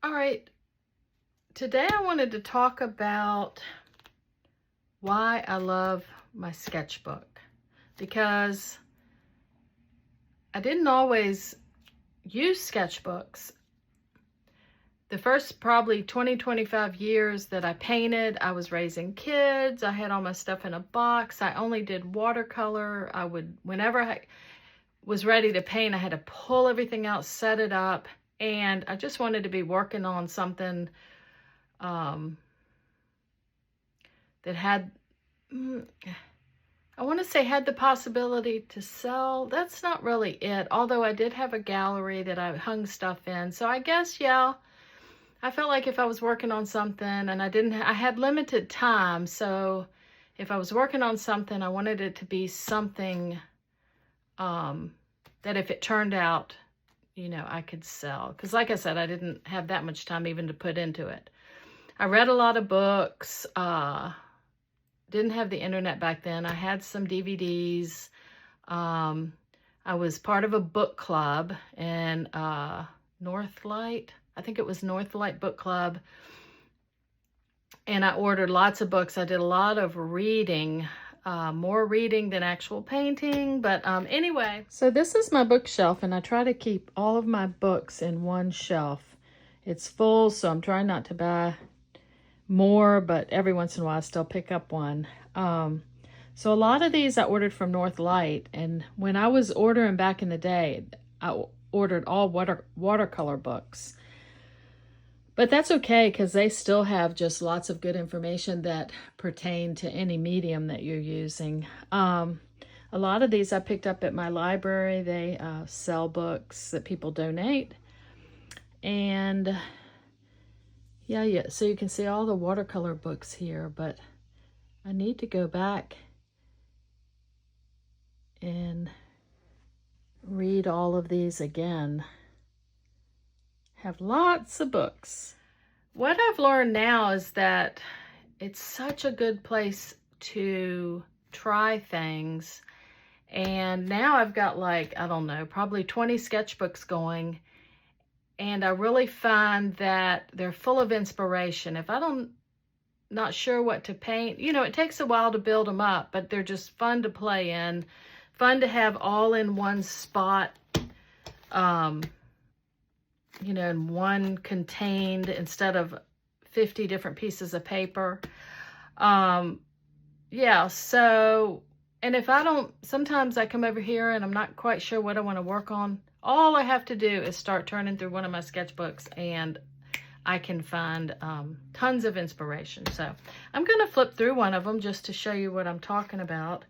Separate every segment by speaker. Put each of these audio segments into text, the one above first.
Speaker 1: All right, today I wanted to talk about why I love my sketchbook, because I didn't always use sketchbooks. The first probably 20-25 years that I painted, I was raising kids. I had all my stuff in a box. I only did watercolor. Whenever I was ready to paint, I had to pull everything out, set it up, and I just wanted to be working on something that had, I want to say had the possibility to sell. That's not really it, although I did have a gallery that I hung stuff in. So I guess, yeah, I felt like if I was working on something and I had limited time. So if I was working on something, I wanted it to be something that if it turned out, I could sell. Because like I said, I didn't have that much time even to put into it. I read a lot of books. Didn't have the internet back then. I had some DVDs. I was part of a book club in Northlight. I think it was Northlight Book Club. And I ordered lots of books. I did a lot of reading, more reading than actual painting. But anyway, so this is my bookshelf, and I try to keep all of my books in one shelf. It's full, so I'm trying not to buy more, but every once in a while I still pick up one. So a lot of these I ordered from Northlight, and when I was ordering back in the day, I ordered all watercolor books. But that's okay, because they still have just lots of good information that pertain to any medium that you're using. A lot of these I picked up at my library. They sell books that people donate. And yeah, so you can see all the watercolor books here, but I need to go back and read all of these again. Have lots of books. What I've learned now is that it's such a good place to try things. And now I've got like, I don't know, probably 20 sketchbooks going. And I really find that they're full of inspiration. If not sure what to paint, it takes a while to build them up, but they're just fun to play in, fun to have all in one spot, in one contained instead of 50 different pieces of paper. Yeah, so, and if sometimes I come over here and I'm not quite sure what I want to work on, all I have to do is start turning through one of my sketchbooks and I can find tons of inspiration. So I'm going to flip through one of them just to show you what I'm talking about.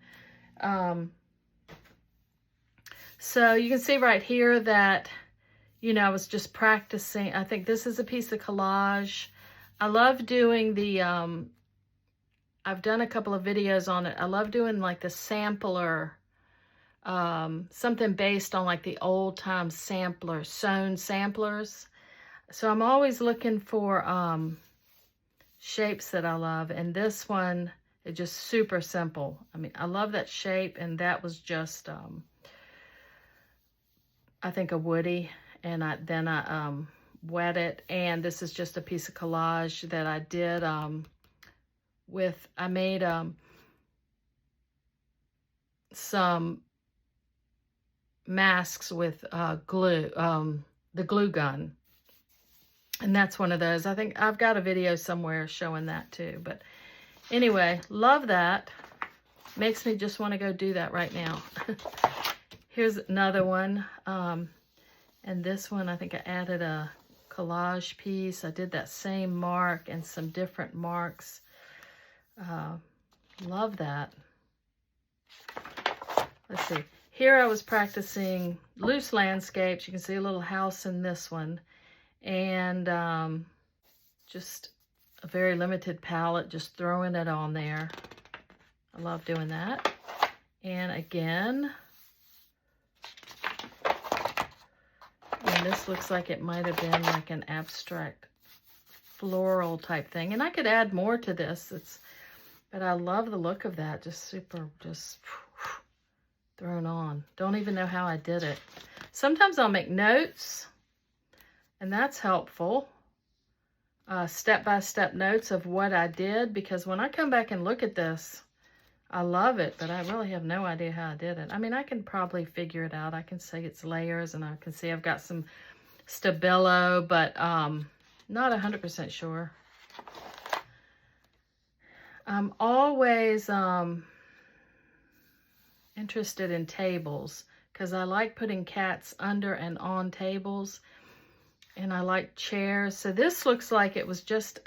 Speaker 1: So you can see right here that, I was just practicing. I think this is a piece of collage. I love doing the, I've done a couple of videos on it. I love doing like the sampler, something based on like the old time samplers, sewn samplers. So I'm always looking for shapes that I love. And this one is just super simple. I mean, I love that shape. And that was just, I think a woody. And then I wet it. And this is just a piece of collage that I did I made some masks with glue, the glue gun. And that's one of those. I think I've got a video somewhere showing that too. But anyway, love that. Makes me just want to go do that right now. Here's another one. And this one, I think I added a collage piece. I did that same mark and some different marks. Love that. Let's see. Here I was practicing loose landscapes. You can see a little house in this one. And just a very limited palette, just throwing it on there. I love doing that. And again, and this looks like it might have been like an abstract floral type thing. And I could add more to this. But I love the look of that. Just thrown on. Don't even know how I did it. Sometimes I'll make notes, and that's helpful. step-by-step notes of what I did, because when I come back and look at this, I love it, but I really have no idea how I did it. I mean, I can probably figure it out. I can say it's layers, and I can see I've got some Stabilo, but not 100% sure. I'm always interested in tables, because I like putting cats under and on tables, and I like chairs. So this looks like it was just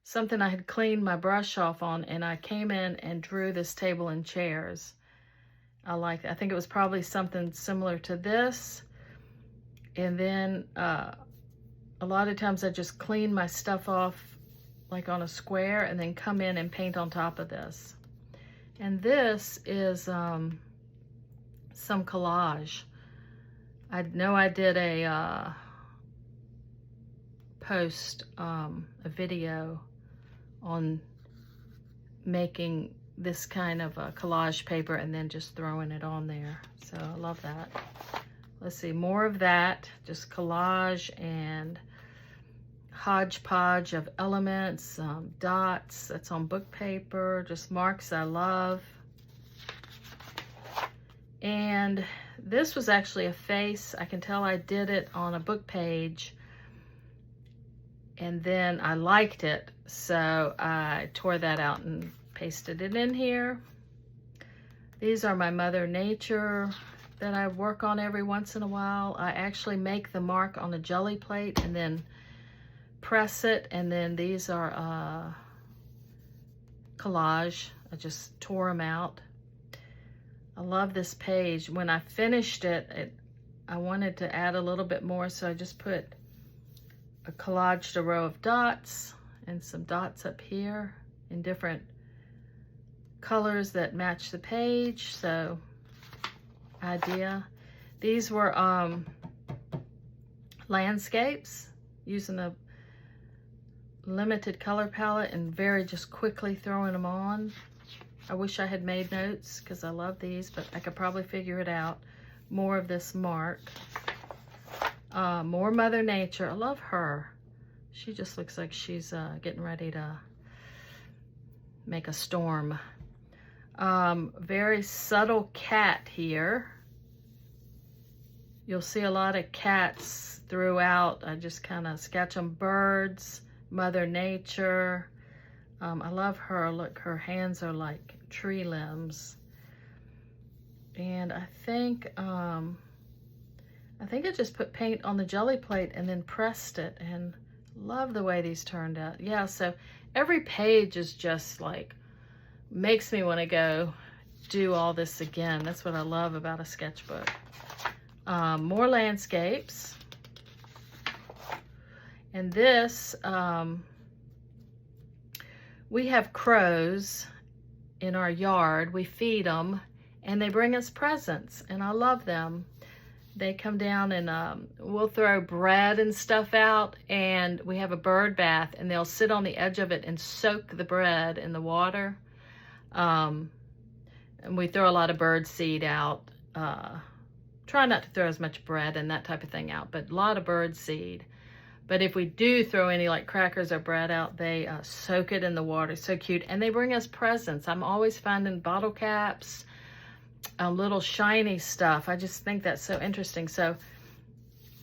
Speaker 1: something I had cleaned my brush off on, and I came in and drew this table and chairs. I think it was probably something similar to this. And then a lot of times I just clean my stuff off like on a square and then come in and paint on top of this. And this is some collage. I know I did a video on making this kind of a collage paper and then just throwing it on there. So I love that. Let's see, more of that, just collage and hodgepodge of elements, dots, that's on book paper, just marks I love. And this was actually a face. I can tell I did it on a book page, and then I liked it, so I tore that out and pasted it in here. These are my Mother Nature that I work on every once in a while. I actually make the mark on a jelly plate and then press it, and then these are collage. I just tore them out. I love this page. When I finished it, I wanted to add a little bit more, so I just put a collaged a row of dots and some dots up here in different colors that match the page. So idea. These were landscapes using a limited color palette and very just quickly throwing them on. I wish I had made notes because I love these, but I could probably figure it out. More of this mark. More Mother Nature. I love her. She just looks like she's getting ready to make a storm. Very subtle cat here. You'll see a lot of cats throughout. I just kind of sketch them. Birds, Mother Nature. I love her. Look, her hands are like tree limbs. And I think I just put paint on the jelly plate and then pressed it, and love the way these turned out. Yeah, so every page is just like, makes me want to go do all this again. That's what I love about a sketchbook. More landscapes. And this, we have crows in our yard. We feed them, and they bring us presents, and I love them. They come down and we'll throw bread and stuff out, and we have a bird bath, and they'll sit on the edge of it and soak the bread in the water. And we throw a lot of bird seed out. Try not to throw as much bread and that type of thing out, but a lot of bird seed. But if we do throw any like crackers or bread out, they soak it in the water. So cute. And they bring us presents. I'm always finding bottle caps, little shiny stuff. I just think that's so interesting. So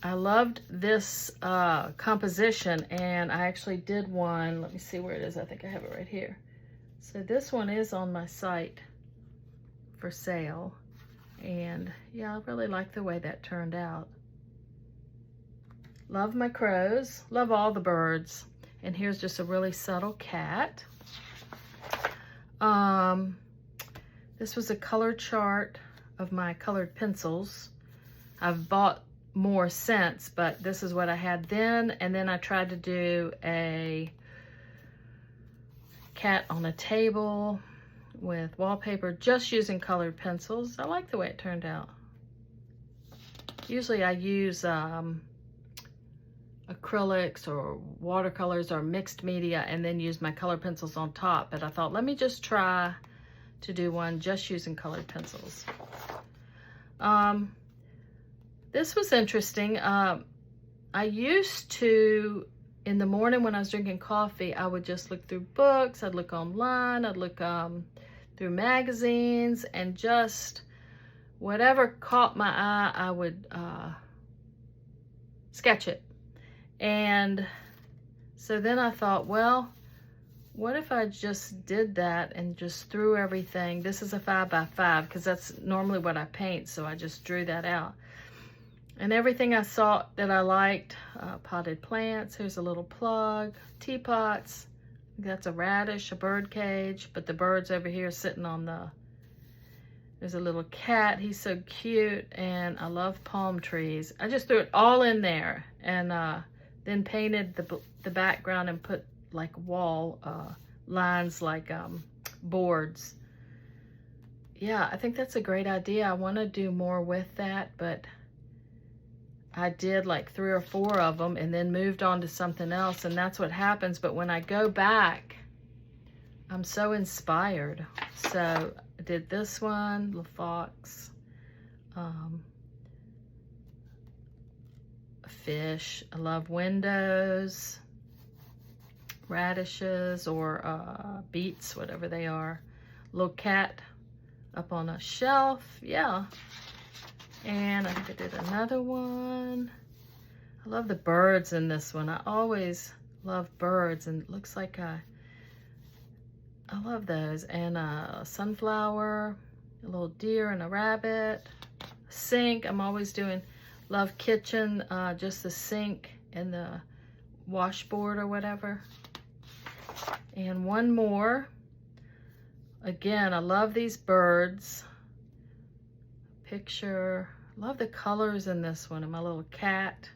Speaker 1: I loved this composition, and I actually did one. Let me see where it is. I think I have it right here. So this one is on my site for sale. And yeah, I really like the way that turned out. Love my crows. Love all the birds. And here's just a really subtle cat. This was a color chart of my colored pencils. I've bought more since, but this is what I had then. And then I tried to do a cat on a table with wallpaper, just using colored pencils. I like the way it turned out. Usually I use acrylics or watercolors or mixed media and then use my colored pencils on top. But I thought, let me just try to do one just using colored pencils. This was interesting. I used to in the morning when I was drinking coffee, I would just look through books, I'd look online, I'd look through magazines, and just whatever caught my eye, I would sketch it. And so then I thought, well, what if I just did that and just threw everything? This is a 5x5 because that's normally what I paint, so I just drew that out. And everything I saw that I liked, potted plants, here's a little plug, teapots, that's a radish, a bird cage, but the bird's over here sitting on the, there's a little cat, he's so cute, and I love palm trees. I just threw it all in there, and then painted the background and put like wall lines like boards. Yeah, I think that's a great idea. I want to do more with that, but I did like 3 or 4 of them and then moved on to something else, and that's what happens. But when I go back, I'm so inspired. So I did this one, little fox, a fish. I love windows, radishes or beets, whatever they are. Little cat up on a shelf, yeah. And I think I did another one. I love the birds in this one. I always love birds, and it looks like I love those. And a sunflower, a little deer and a rabbit, a sink. I'm always doing, love kitchen, just the sink and the washboard or whatever. And one more. Again, I love these birds. Picture, love the colors in this one, and my little cat.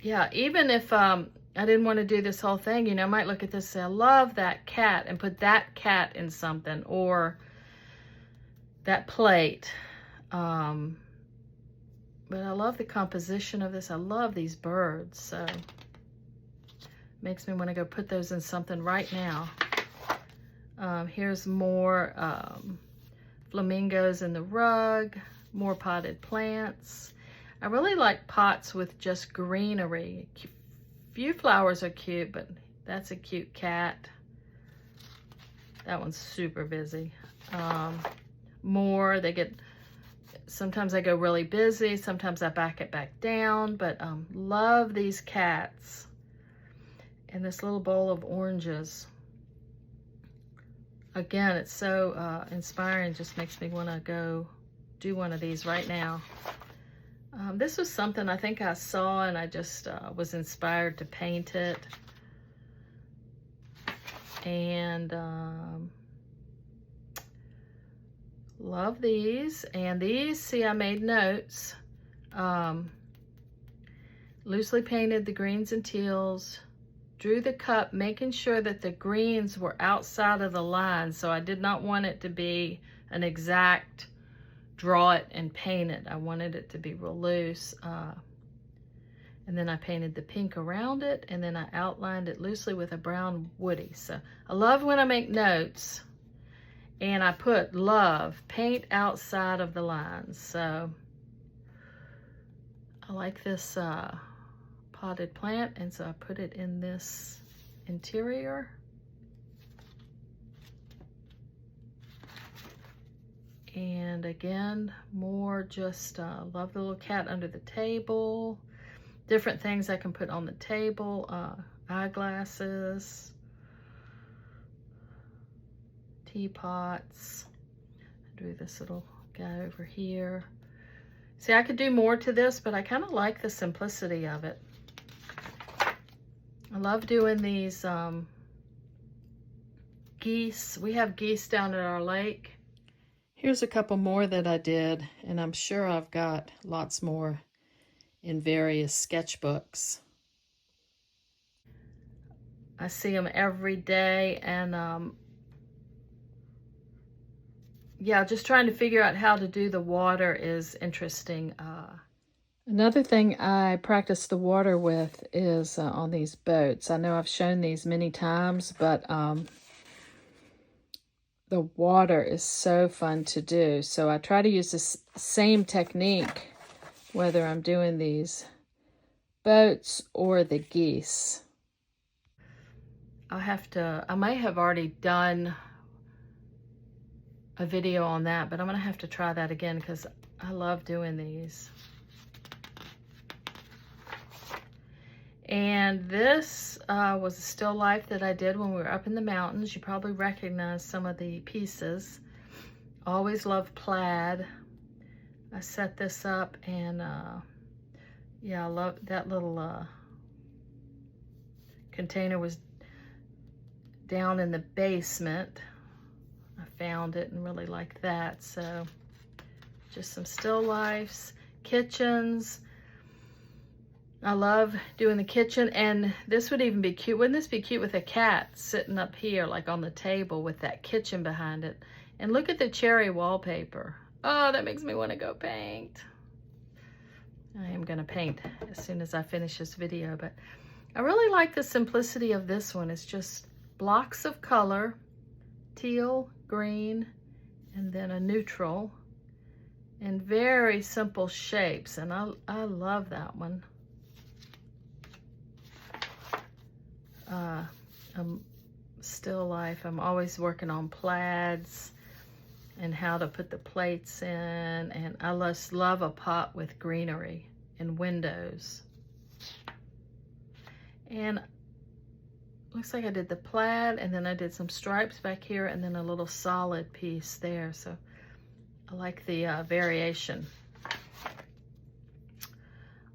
Speaker 1: Yeah, even if I didn't want to do this whole thing, you know, I might look at this and say, I love that cat, and put that cat in something, or that plate. But I love the composition of this. I love these birds, so makes me want to go put those in something right now. Here's more flamingos in the rug, more potted plants. I really like pots with just greenery. Few flowers are cute, but that's a cute cat. That one's super busy. More, they get, sometimes I go really busy, sometimes I back it back down, but love these cats. And this little bowl of oranges. Again, it's so inspiring, just makes me want to go do one of these right now. This was something I think I saw, and I just was inspired to paint it. And love these. And these, see, I made notes. Loosely painted the greens and teals. Drew the cup, making sure that the greens were outside of the line, so I did not want it to be an exact draw it and paint it. I wanted it to be real loose. And then I painted the pink around it, and then I outlined it loosely with a brown woody. So I love when I make notes, and I put love, paint outside of the lines. So I like this potted plant, and so I put it in this interior. And again, more just love the little cat under the table. Different things I can put on the table. Eyeglasses, teapots. I drew this little guy over here. See, I could do more to this, but I kind of like the simplicity of it. I love doing these geese. We have geese down at our lake. Here's a couple more that I did, and I'm sure I've got lots more in various sketchbooks. I see them every day, and yeah, just trying to figure out how to do the water is interesting. Another thing I practice the water with is on these boats. I know I've shown these many times, but the water is so fun to do. So I try to use the same technique whether I'm doing these boats or the geese. I might have already done a video on that, but I'm gonna have to try that again because I love doing these. And this was a still life that I did when we were up in the mountains. You probably recognize some of the pieces. Always loved plaid. I set this up, and yeah, I love that little container was down in the basement. I found it and really liked that. So just some still lifes, kitchens. I love doing the kitchen, and this would even be cute. Wouldn't this be cute with a cat sitting up here like on the table with that kitchen behind it? And look at the cherry wallpaper. Oh, that makes me want to go paint. I am going to paint as soon as I finish this video, but I really like the simplicity of this one. It's just blocks of color, teal, green, and then a neutral, and very simple shapes, and I love that one. Still life. I'm always working on plaids and how to put the plates in, and I just love a pot with greenery and windows. And looks like I did the plaid, and then I did some stripes back here, and then a little solid piece there. So I like the variation.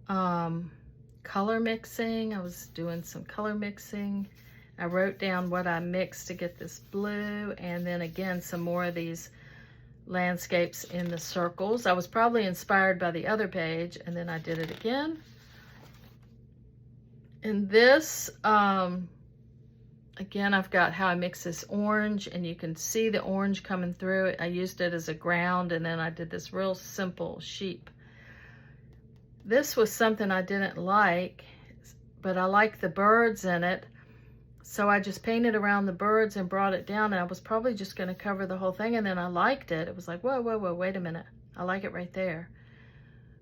Speaker 1: Color mixing. I was doing some color mixing. I wrote down what I mixed to get this blue, and then again some more of these landscapes in the circles. I was probably inspired by the other page, and then I did it again. And this, again, I've got how I mix this orange, and you can see the orange coming through. I used it as a ground, and then I did this real simple sheep. This was something I didn't like, but I like the birds in it. So I just painted around the birds and brought it down, and I was probably just going to cover the whole thing, and then I liked it. It was like, whoa, whoa, whoa, wait a minute. I like it right there.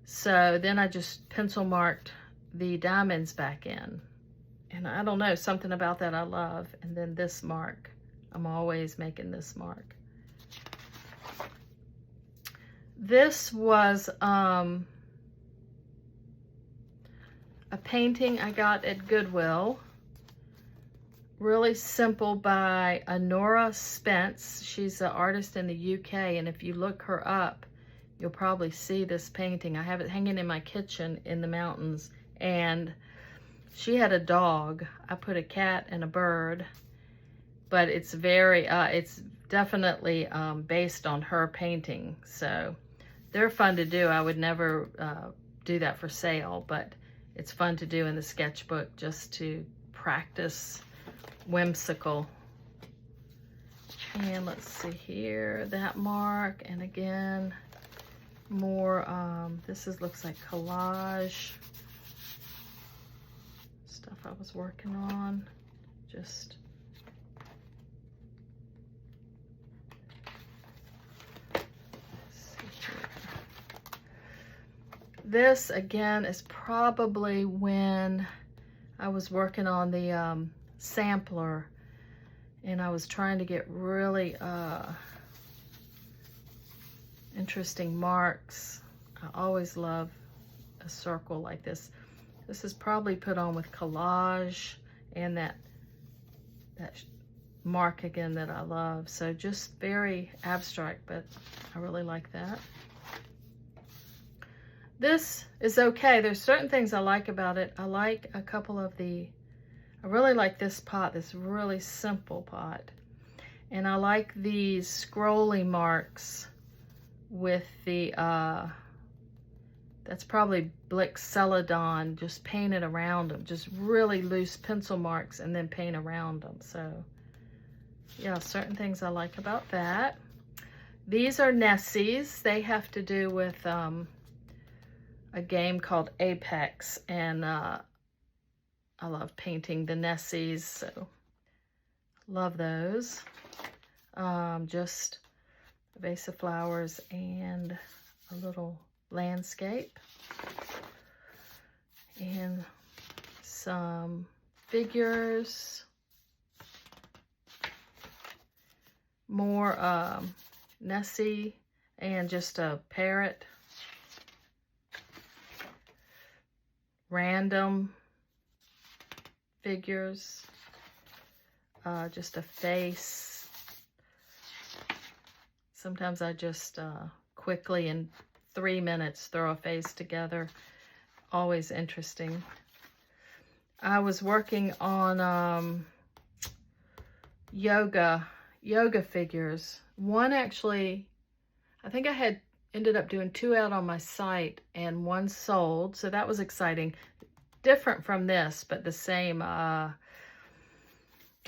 Speaker 1: So then I just pencil marked the diamonds back in. And I don't know, something about that I love. And then this mark. I'm always making this mark. This was a painting I got at Goodwill. Really simple, by Honora Spence. She's an artist in the UK, and if you look her up, you'll probably see this painting. I have it hanging in my kitchen in the mountains, and she had a dog. I put a cat and a bird, but it's very, it's definitely based on her painting. So they're fun to do. I would never do that for sale, but it's fun to do in the sketchbook just to practice whimsical. And let's see here, that mark, and again more this looks like collage stuff I was working on. Just see here. This again is probably when I was working on the sampler, and I was trying to get really interesting marks. I always love a circle like this. This is probably put on with collage and that mark again that I love. So just very abstract, but I really like that. This is okay. There's certain things I like about it. I like a couple of I really like this pot, this really simple pot. And I like these scrolly marks with the, that's probably Blick Celadon, just painted around them. Just really loose pencil marks and then paint around them. So yeah, certain things I like about that. These are Nessies. They have to do with a game called Apex, and I love painting the Nessies, so love those. Just a vase of flowers and a little landscape. And some figures, more Nessie, and just a parrot. Random figures, just a face. Sometimes I just quickly in 3 minutes throw a face together. Always interesting. I was working on yoga figures. One actually, I think I had ended up doing 2 out on my site and 1 sold, so that was exciting. Different from this, but the same, kind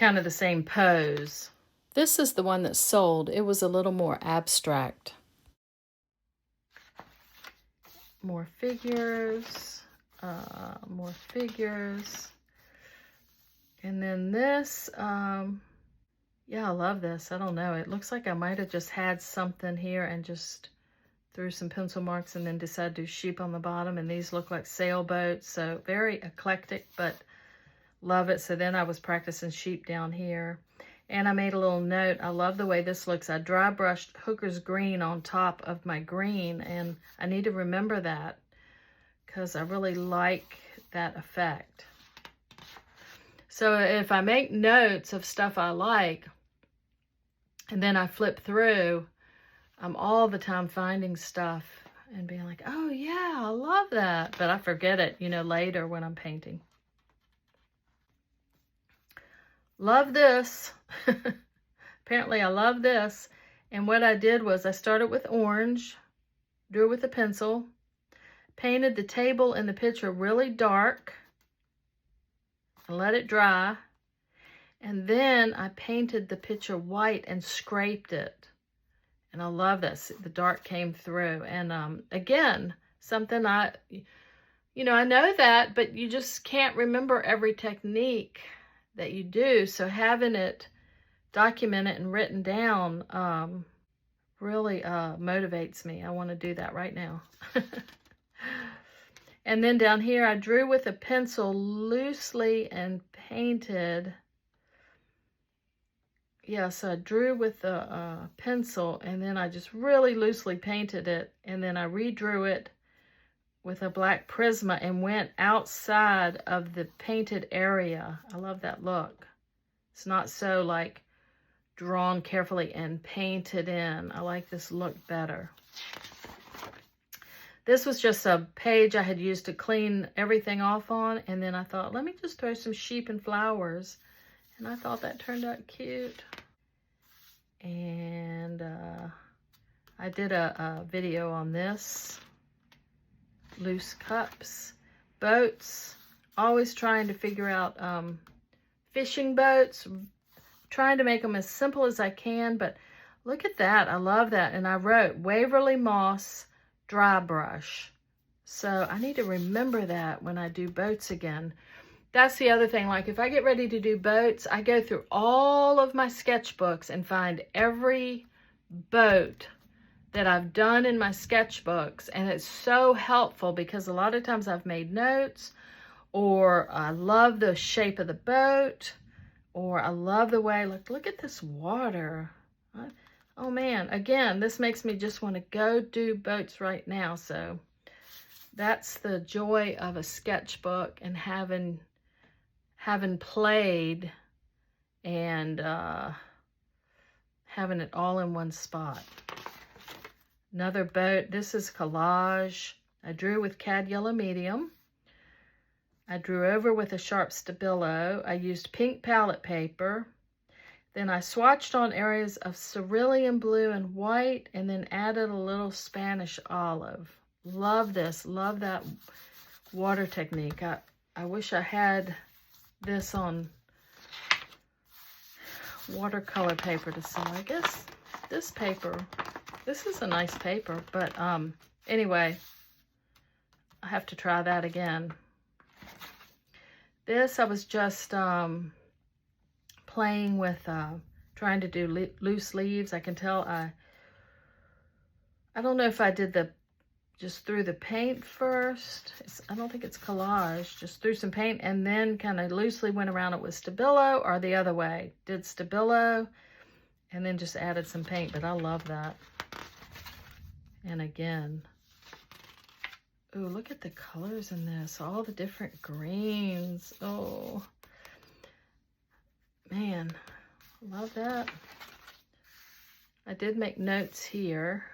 Speaker 1: of the same pose. This is the one that sold. It was a little more abstract. More figures, more figures. And then this, yeah, I love this. I don't know. It looks like I might have just had something here and just threw some pencil marks and then decided to do sheep on the bottom. And these look like sailboats. So very eclectic, but love it. So then I was practicing sheep down here. And I made a little note. I love the way this looks. I dry brushed Hooker's green on top of my green. And I need to remember that because I really like that effect. So if I make notes of stuff I like, and then I flip through, I'm all the time finding stuff and being like, oh yeah, I love that. But I forget it, you know, later when I'm painting. Love this. Apparently I love this. And what I did was I started with orange, drew with a pencil, painted the table in the picture really dark, and let it dry. And then I painted the picture white and scraped it. And I love this. The dark came through. And again, something I know that, but you just can't remember every technique that you do. So having it documented and written down really motivates me. I want to do that right now. And then down here, I drew with a pencil loosely and painted. Yeah, so I drew with a pencil, and then I just really loosely painted it, and then I redrew it with a black Prisma and went outside of the painted area. I love that look. It's not so like drawn carefully and painted in. I like this look better. This was just a page I had used to clean everything off on, and then I thought, let me just throw some sheep and flowers. And I thought that turned out cute. And I did a video on this. Loose cups, boats, always trying to figure out fishing boats, trying to make them as simple as I can, but look at that. I love that. And I wrote Waverly Moss dry brush. So I need to remember that when I do boats again. That's the other thing. Like if I get ready to do boats, I go through all of my sketchbooks and find every boat that I've done in my sketchbooks. And it's so helpful because a lot of times I've made notes, or I love the shape of the boat, or I love the way, look at this water. Oh man, again, this makes me just want to go do boats right now. So that's the joy of a sketchbook and having played and having it all in one spot. Another boat. This is collage. I drew with Cad Yellow Medium. I drew over with a sharp Stabilo. I used pink palette paper. Then I swatched on areas of cerulean blue and white, and then added a little Spanish olive. Love this. Love that water technique. I wish I had this on watercolor paper to sell. I guess this paper, this is a nice paper, but anyway, I have to try that again. This, I was just playing with trying to do loose leaves. I can tell I don't know if I did the just threw the paint first. I don't think it's collage. Just threw some paint and then kind of loosely went around it with Stabilo, or the other way. Did Stabilo and then just added some paint, but I love that. And again, ooh, look at the colors in this. All the different greens. Oh, man, love that. I did make notes here.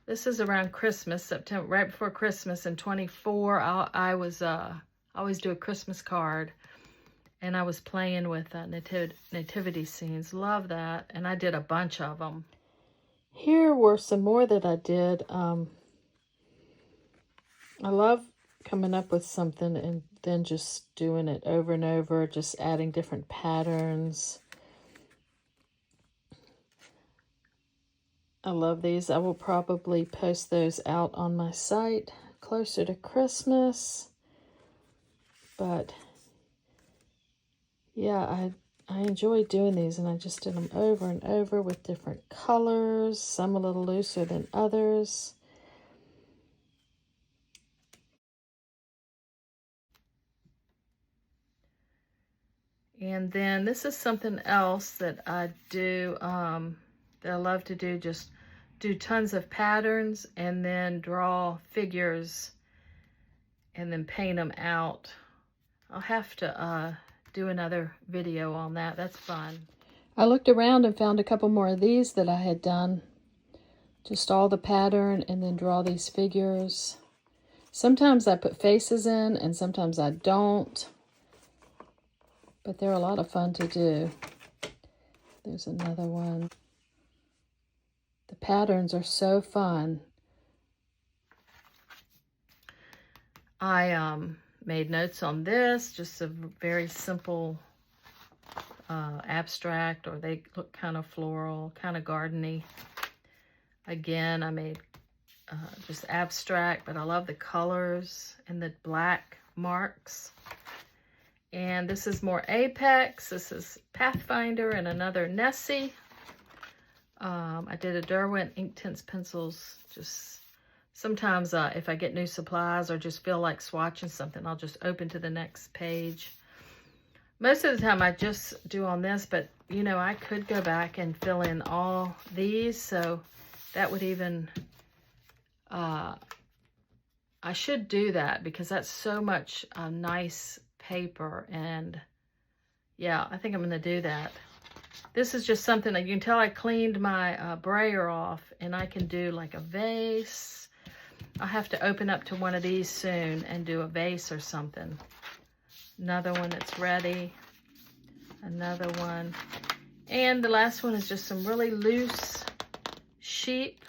Speaker 1: This is around Christmas, September, right before Christmas in 24. I always do a Christmas card, and I was playing with nativity scenes. Love that, and I did a bunch of them. Here were some more that I did. I love coming up with something and then just doing it over and over, just adding different patterns. I love these. I will probably post those out on my site closer to Christmas. But yeah, I enjoy doing these, and I just did them over and over with different colors, some a little looser than others. And then this is something else that I do, that I love to do, just do tons of patterns and then draw figures and then paint them out. I'll have to do another video on that. That's fun. I looked around and found a couple more of these that I had done. Just all the pattern and then draw these figures. Sometimes I put faces in and sometimes I don't. But they're a lot of fun to do. There's another one. The patterns are so fun. I made notes on this, just a very simple abstract, or they look kind of floral, kind of gardeny. Again, I made just abstract, but I love the colors and the black marks. And this is more Apex. This is Pathfinder and another Nessie. I did a Derwent Inktense pencils. Just sometimes if I get new supplies or just feel like swatching something, I'll just open to the next page. Most of the time I just do on this, but you know, I could go back and fill in all these. So that would even, I should do that because that's so much nice paper. And yeah, I think I'm going to do that. This is just something that you can tell I cleaned my brayer off, and I can do like a vase. I'll have to open up to one of these soon and do a vase or something. Another one that's ready. Another one. And the last one is just some really loose sheep.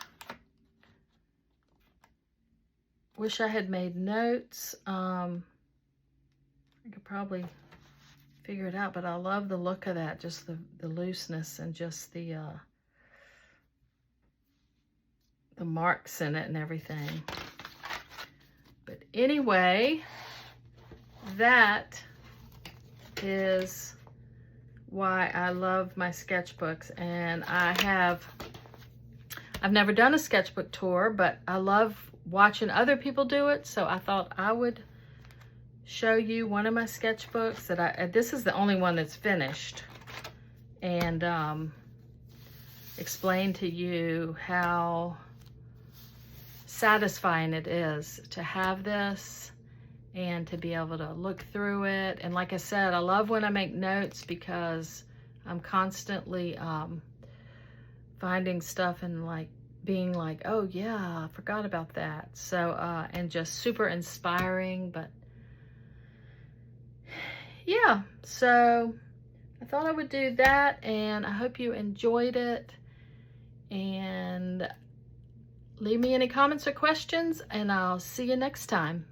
Speaker 1: Wish I had made notes. I could probably figure it out, but I love the look of that, just the looseness and just the marks in it and everything. But anyway, that is why I love my sketchbooks. And I've never done a sketchbook tour, but I love watching other people do it, so I thought I would show you one of my sketchbooks that this is the only one that's finished, and explain to you how satisfying it is to have this and to be able to look through it. And like I said, I love when I make notes because I'm constantly finding stuff and like being like, oh yeah, I forgot about that. So and just super inspiring. But yeah, so I thought I would do that, and I hope you enjoyed it. And leave me any comments or questions, and I'll see you next time.